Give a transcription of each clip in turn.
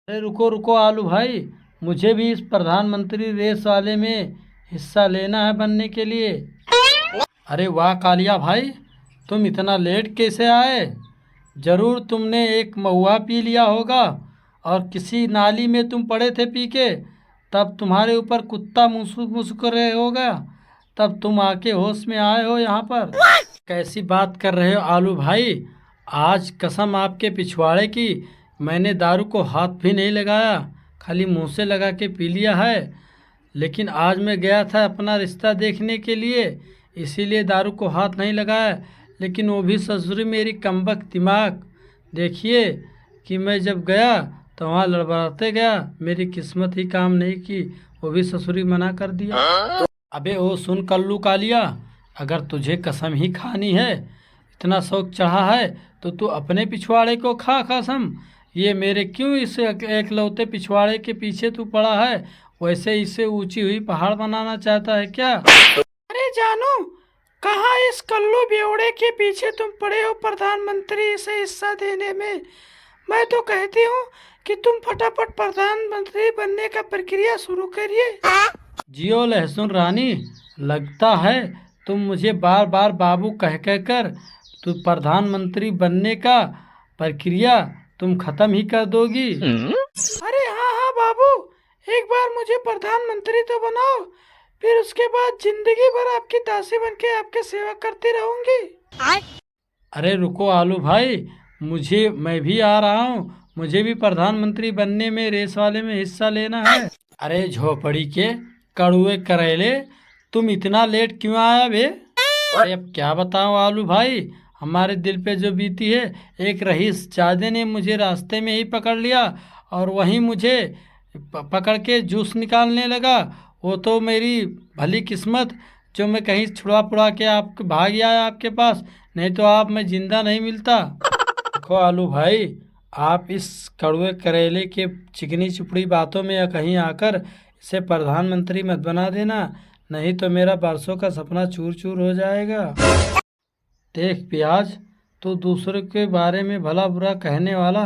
अरे रुको रुको आलू भाई, मुझे भी इस प्रधानमंत्री रेस वाले में हिस्सा लेना है बनने के लिए। अरे वाह कालिया भाई, तुम इतना लेट कैसे आए? जरूर तुमने एक महुआ पी लिया होगा और किसी नाली में तुम पड़े थे पी के, तब तुम्हारे ऊपर कुत्ता मुसुक मुसुक रहे होगा, तब तुम आके होश में आए हो यहाँ पर। कैसी बात कर रहे हो आलू भाई? आज कसम आपके पिछवाड़े की, मैंने दारू को हाथ भी नहीं लगाया, खाली मुंह से लगा के पी लिया है। लेकिन आज मैं गया था अपना रिश्ता देखने के लिए, इसीलिए दारू को हाथ नहीं लगाया। लेकिन वो भी ससुरी मेरी कमबख्त दिमाग, देखिए कि मैं जब गया तो वहाँ लड़बड़ाते गया, मेरी किस्मत ही काम नहीं की, वो भी ससुरी मना कर दिया। अबे ओ सुन कल्लू कालिया, अगर तुझे कसम ही खानी है, इतना शौक चढ़ा है, तो तू अपने पिछवाड़े को खा कसम। ये मेरे क्यों इस एकलौते पिछवाड़े के पीछे तू पड़ा है? वैसे इसे ऊंची हुई पहाड़ बनाना चाहता है क्या? अरे जानू, कहाँ इस कल्लू बेवड़े के पीछे तुम पड़े हो प्रधानमंत्री से हिस्सा देने में? मैं तो कहती हूँ कि तुम फटाफट प्रधानमंत्री बनने का प्रक्रिया शुरू करिए। जियो लहसुन रानी, लगता है तुम मुझे बार बार बाबू कह कह कर तू प्रधानमंत्री बनने का प्रक्रिया तुम खत्म ही कर दोगी। अरे हाँ हाँ बाबू, एक बार मुझे प्रधानमंत्री तो बनाओ, फिर उसके बाद जिंदगी भर आपकी दासी बन के आपके सेवा करती रहूंगी। अरे रुको आलू भाई, मैं भी आ रहा हूँ, मुझे भी प्रधानमंत्री बनने में रेस वाले में हिस्सा लेना है। अरे झोपड़ी के कड़ुए करेले, तुम इतना लेट क्यों आया बे? अरे अब क्या बताऊँ आलू भाई, हमारे दिल पे जो बीती है, एक रईस जादे ने मुझे रास्ते में ही पकड़ लिया और वहीं मुझे पकड़ के जूस निकालने लगा। वो तो मेरी भली किस्मत जो मैं कहीं छुड़ा पुड़ा के आप भाग आया आपके पास, नहीं तो आप मैं जिंदा नहीं मिलता। देखो आलू भाई, आप इस कड़वे करेले के चिकनी चुपड़ी बातों में या कहीं आकर इसे प्रधानमंत्री मत बना देना, नहीं तो मेरा बरसों का सपना चूर चूर हो जाएगा। देख प्याज, तू दूसरे के बारे में भला बुरा कहने वाला,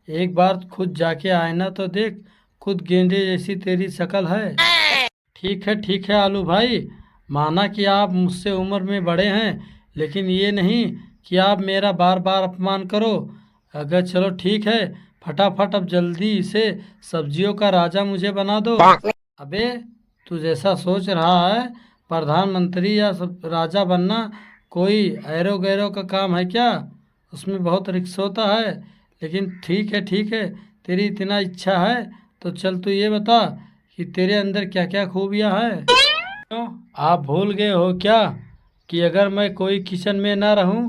एक बार खुद जाके आईना तो देख, खुद गेंडे जैसी तेरी शक्ल है। ठीक है आलू भाई, माना कि आप मुझसे उम्र में बड़े हैं, लेकिन ये नहीं कि आप मेरा बार बार अपमान करो। अगर चलो ठीक है, फटाफट अब जल्दी से सब्जियों का राजा मुझे बना दो। अबे तू जैसा सोच रहा है प्रधानमंत्री या राजा बनना कोई ऐरो गैरो का काम है क्या? उसमें बहुत रिक्स होता है। लेकिन ठीक है, तेरी इतना इच्छा है तो चल तू ये बता कि तेरे अंदर क्या क्या खूबियाँ हैं। क्यों, आप भूल गए हो क्या कि अगर मैं कोई किचन में ना रहूं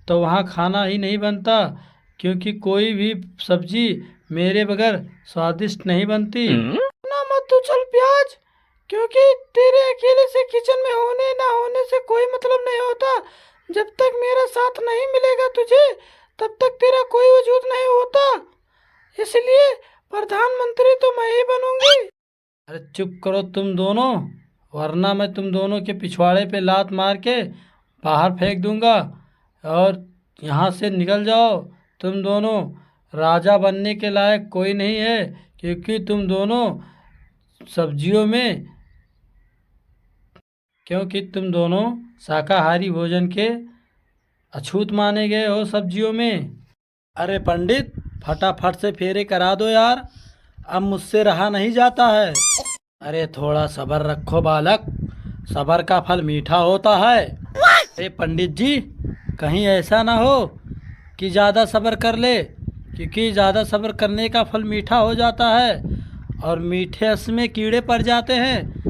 तो वहाँ खाना ही नहीं बनता, क्योंकि कोई भी सब्जी मेरे बगैर स्वादिष्ट नहीं बनती। ना मत तू चल प्याज, क्योंकि तेरे अकेले से किचन में होने ना होने से कोई मतलब नहीं होता। जब तक मेरा साथ नहीं मिलेगा तुझे, तब तक तेरा कोई वजूद नहीं होता। इसलिए प्रधानमंत्री तो मैं ही बनूंगी। अरे चुप करो तुम दोनों, वरना मैं तुम दोनों के पिछवाड़े पे लात मार के बाहर फेंक दूंगा और यहाँ से निकल जाओ। तुम दोनों राजा बनने के लायक कोई नहीं है, क्योंकि तुम दोनों सब्जियों में क्योंकि तुम दोनों शाकाहारी भोजन के अछूत माने गए हो सब्जियों में। अरे पंडित, फटाफट से फेरे करा दो यार, अब मुझसे रहा नहीं जाता है। अरे थोड़ा सब्र रखो बालक, सब्र का फल मीठा होता है। अरे पंडित जी, कहीं ऐसा ना हो कि ज़्यादा सब्र कर ले, क्योंकि ज़्यादा सब्र करने का फल मीठा हो जाता है और मीठे रस में कीड़े पड़ जाते हैं।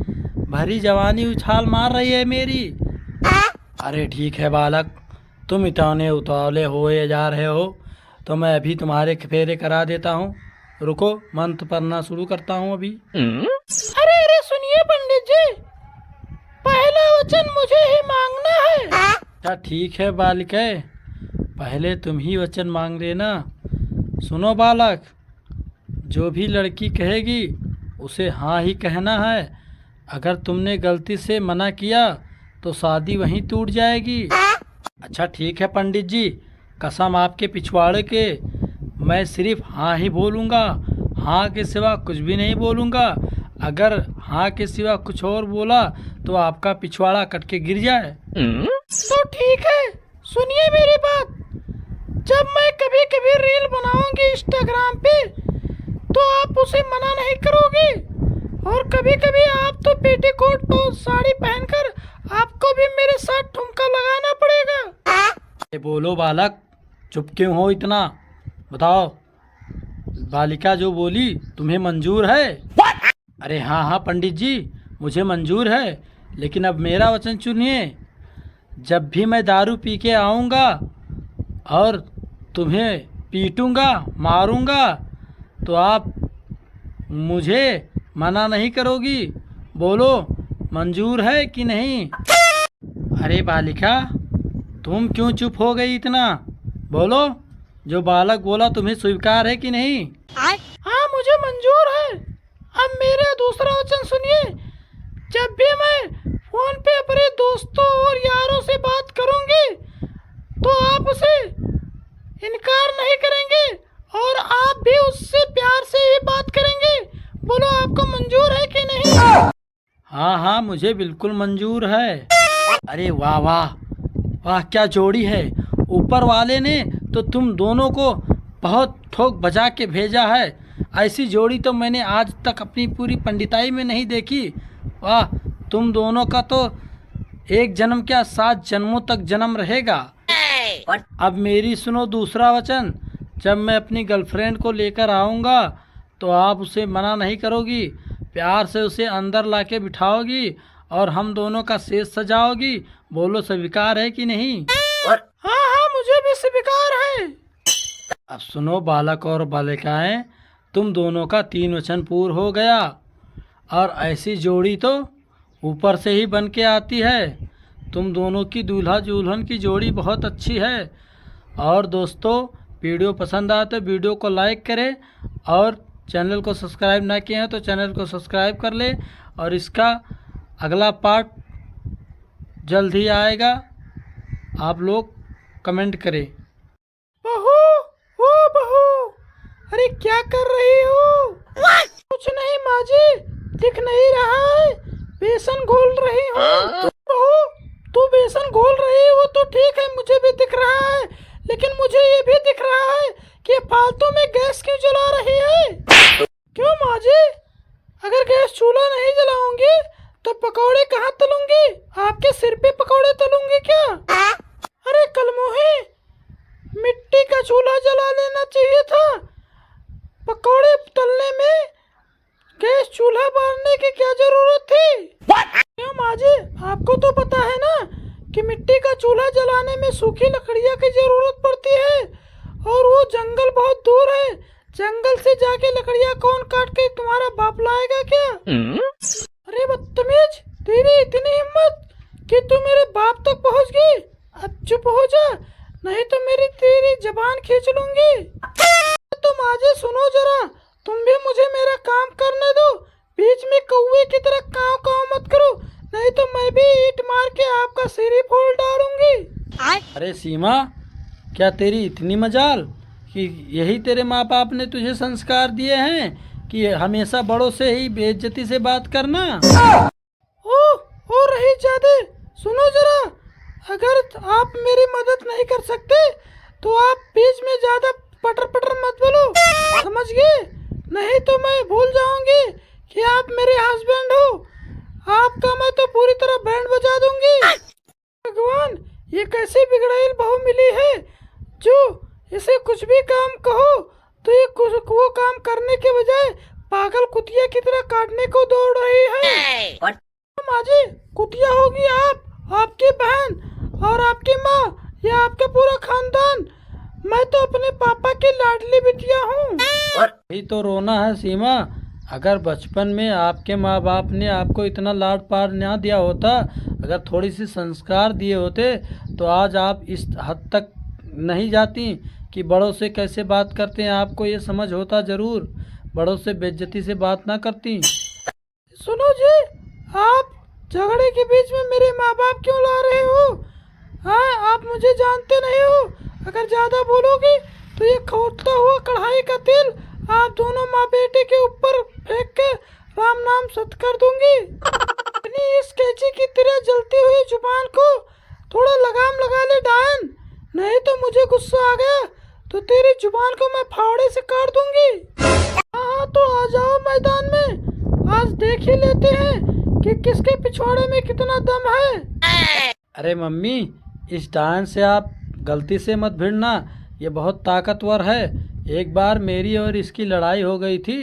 भरी जवानी उछाल मार रही है मेरी। अरे ठीक है बालक, तुम इतने उतावले हुए जा रहे हो तो मैं अभी तुम्हारे फेरे करा देता हूँ। रुको, मंत्र पढ़ना शुरू करता हूँ अभी। अरे सुनिए पंडित जी, पहला वचन मुझे ही मांगना है। अच्छा ठीक है बालिके, पहले तुम ही वचन मांग लेना। सुनो बालक, जो भी लड़की कहेगी उसे हाँ ही कहना है। अगर तुमने गलती से मना किया तो शादी वहीं टूट जाएगी। अच्छा ठीक है पंडित जी, कसम आपके पिछवाड़े के, मैं सिर्फ हाँ ही बोलूँगा हाँ के सिवा कुछ भी नहीं बोलूँगा। अगर हाँ के सिवा कुछ और बोला तो आपका पिछवाड़ा कट के गिर जाए। तो ठीक है, सुनिए मेरी बात। जब मैं कभी कभी रील बनाऊंगी इंस्टाग्राम पे तो आप उसे मना नहीं करोगे। और कभी कभी आप तो पेटीकोट और साड़ी पहनकर आपको भी मेरे साथ ठुमका लगाना पड़ेगा। ये बोलो बालक, चुप क्यों हो इतना? बताओ, बालिका जो बोली तुम्हें मंजूर है? अरे हाँ हाँ पंडित जी, मुझे मंजूर है, लेकिन अब मेरा वचन सुनिए। जब भी मैं दारू पी के आऊँगा और तुम्हें पीटूँगा, मारूँगा, तो आप मुझे मना नहीं करोगी? बोलो, मंजूर है कि नहीं? अरे बालिका, तुम क्यों चुप हो गई इतना? बोलो, जो बालक बोला तुम्हें स्वीकार है कि नहीं? हाँ, मुझे मंजूर है। अब मेरा दूसरा वचन सुनिए। जब भी मैं फोन पे अपने दोस्तों और यारों से बात करूंगी तो आप उसे इनकार नहीं करेंगे और आप भी उससे प्यार से ही बात करेंगे। बोलो, आपको मंजूर है कि नहीं? हाँ हाँ, मुझे बिल्कुल मंजूर है। अरे वाह वाह वाह, क्या जोड़ी है! ऊपर वाले ने तो तुम दोनों को बहुत ठोक बजा के भेजा है। ऐसी जोड़ी तो मैंने आज तक अपनी पूरी पंडिताई में नहीं देखी। वाह, तुम दोनों का तो एक जन्म क्या 7 जन्मों तक जन्म रहेगा। अब मेरी सुनो दूसरा वचन। जब मैं अपनी गर्लफ्रेंड को लेकर आऊँगा तो आप उसे मना नहीं करोगी, प्यार से उसे अंदर लाके बिठाओगी और हम दोनों का सेज सजाओगी। बोलो, स्वीकार है कि नहीं? हाँ हाँ, मुझे भी स्वीकार है। अब सुनो बालक और बालिकाएं, तुम दोनों का 3 वचन पूर्ण हो गया। और ऐसी जोड़ी तो ऊपर से ही बन के आती है। तुम दोनों की दूल्हा दुल्हन की जोड़ी बहुत अच्छी है। और दोस्तों, वीडियो पसंद आए तो वीडियो को लाइक करें और चैनल को सब्सक्राइब ना किए हैं तो चैनल को सब्सक्राइब कर ले। और इसका अगला पार्ट जल्द ही आएगा, आप लोग कमेंट करें। बहू, ओ बहू, अरे क्या कर रही हो? कुछ नहीं माँ जी, दिख नहीं रहा है, बेसन घोल रही हूँ। बहू, तू बेसन घोल रही हो तो ठीक है, मुझे भी दिख रहा है, लेकिन मुझे ये भी दिख रहा है कि फालतू में गैस क्यों जला रही है? क्यों माँ जी? अगर गैस चूल्हा नहीं जलाऊंगी तो पकौड़े कहाँ तलूंगी? आपके सिर पे पकौड़े तलूंगी क्या? अरे कलमुही, मिट्टी का चूल्हा जला लेना चाहिए था। पकौड़े तलने में गैस चूल्हा बारने की क्या जरूरत थी? क्यों माँ जी, आपको तो पता है ना कि मिट्टी का चूल्हा जलाने में सूखी लकड़ियाँ की जरूरत पड़ती है और वो जंगल बहुत दूर है। जंगल से जाके लकड़ियाँ कौन काट के तुम्हारा बाप लाएगा क्या? अरे बदतमीज, तेरी इतनी हिम्मत कि तू मेरे बाप तक पहुँच गई। अब चुप हो जा, नहीं तो मेरी तेरी जबान खींच लूंगी। तुम आज सुनो जरा, तुम भी मुझे मेरा काम करने दो। बीच में कौवे की तरह काव काव मत करो, नहीं तो मैं भी ईंट मार के आपका सिर ही फोड़ डालूंगी। अरे सीमा, क्या तेरी इतनी मजाल कि यही तेरे माँ बाप ने तुझे संस्कार दिए हैं कि हमेशा बड़ों से ही बेइज्जती से बात करना? ओ रही जादे, सुनो जरा, अगर आप मेरी मदद नहीं कर सकते तो आप बीच में ज्यादा पटर पटर मत बोलो, समझ गए? नहीं तो मैं भूल जाऊंगी कि आप मेरे हस्बैंड हो। आपका मैं तो पूरी तरह बैंड बजा दूंगी। भगवान, ये कैसी बिगड़ैल बहू मिली है जो इसे कुछ भी काम कहो तो ये कुछ वो काम करने के बजाय पागल कुतिया की तरह काटने को दौड़ रही है। माँ जी, कुतिया होगी आप, आपकी बहन और आपकी माँ, या आपका पूरा खानदान। मैं तो अपने पापा की लाडली बिटिया हूँ। यही तो रोना है सीमा। अगर बचपन में आपके माँ बाप ने आपको इतना लाड प्यार ना दिया होता, अगर थोड़ी सी संस्कार दिए होते, तो आज आप इस हद तक नहीं जाती कि बड़ों से कैसे बात करते हैं। आपको ये समझ होता ज़रूर, बड़ों से बेइज्जती से बात ना करती। सुनो जी, आप झगड़े के बीच में मेरे माँ बाप क्यों ला रहे हो? हाँ, आप मुझे जानते नहीं हो। अगर ज़्यादा बोलोगे तो ये खौलता हुआ कढ़ाई का तेल आप दोनों माँ बेटे के ऊपर फेंक के राम नाम सत कर दूंगी। अपनी इस कैंची की तरह जलती हुई जुबान को थोड़ा लगाम लगा ले डायन, नहीं तो मुझे गुस्सा आ गया तो तेरी जुबान को मैं फावड़े से काट दूंगी। हाँ तो आ जाओ मैदान में, आज देख ही लेते हैं कि किसके पिछवाड़े में कितना दम है। अरे मम्मी, इस डायन से आप गलती से मत भिड़ना, ये बहुत ताकतवर है। एक बार मेरी और इसकी लड़ाई हो गई थी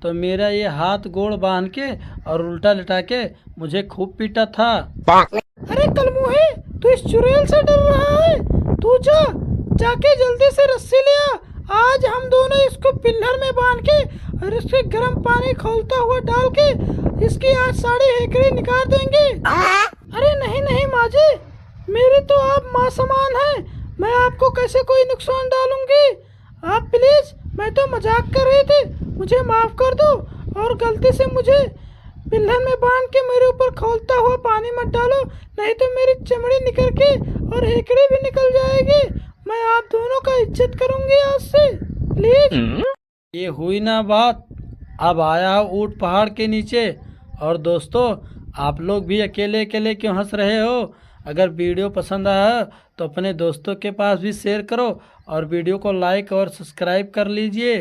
तो मेरा ये हाथ गोड़ बांध के और उल्टा लिटा के मुझे खूब पीटा था। अरे कलमुही, तू इस चुड़ैल से डर रहा है? तू जाके जल्दी से रस्सी ले आ। आज हम दोनों इसको पिल्लर में बांध के और इसके गर्म पानी खौलता हुआ डाल के इसकी आज सारी हेकड़ी निकाल देंगे। अरे नहीं नहीं माँ जी, मेरी तो आप माँ समान है, मैं आपको कैसे कोई नुकसान डालूंगी। आप प्लीज, मैं तो मजाक कर रही थी, मुझे माफ कर दो और गलती से मुझे पिल्हन में बांध के मेरे ऊपर खौलता हुआ पानी मत डालो, नहीं तो मेरी चमड़ी निकल के और हेकड़ी भी निकल जाएगी। मैं आप दोनों का इज्जत करूंगी आज से, प्लीज। ये हुई ना बात, अब आया हूँ ऊंट पहाड़ के नीचे। और दोस्तों, आप लोग भी अकेले अकेले क्यों हंस रहे हो? अगर वीडियो पसंद आया तो अपने दोस्तों के पास भी शेयर करो और वीडियो को लाइक और सब्सक्राइब कर लीजिए।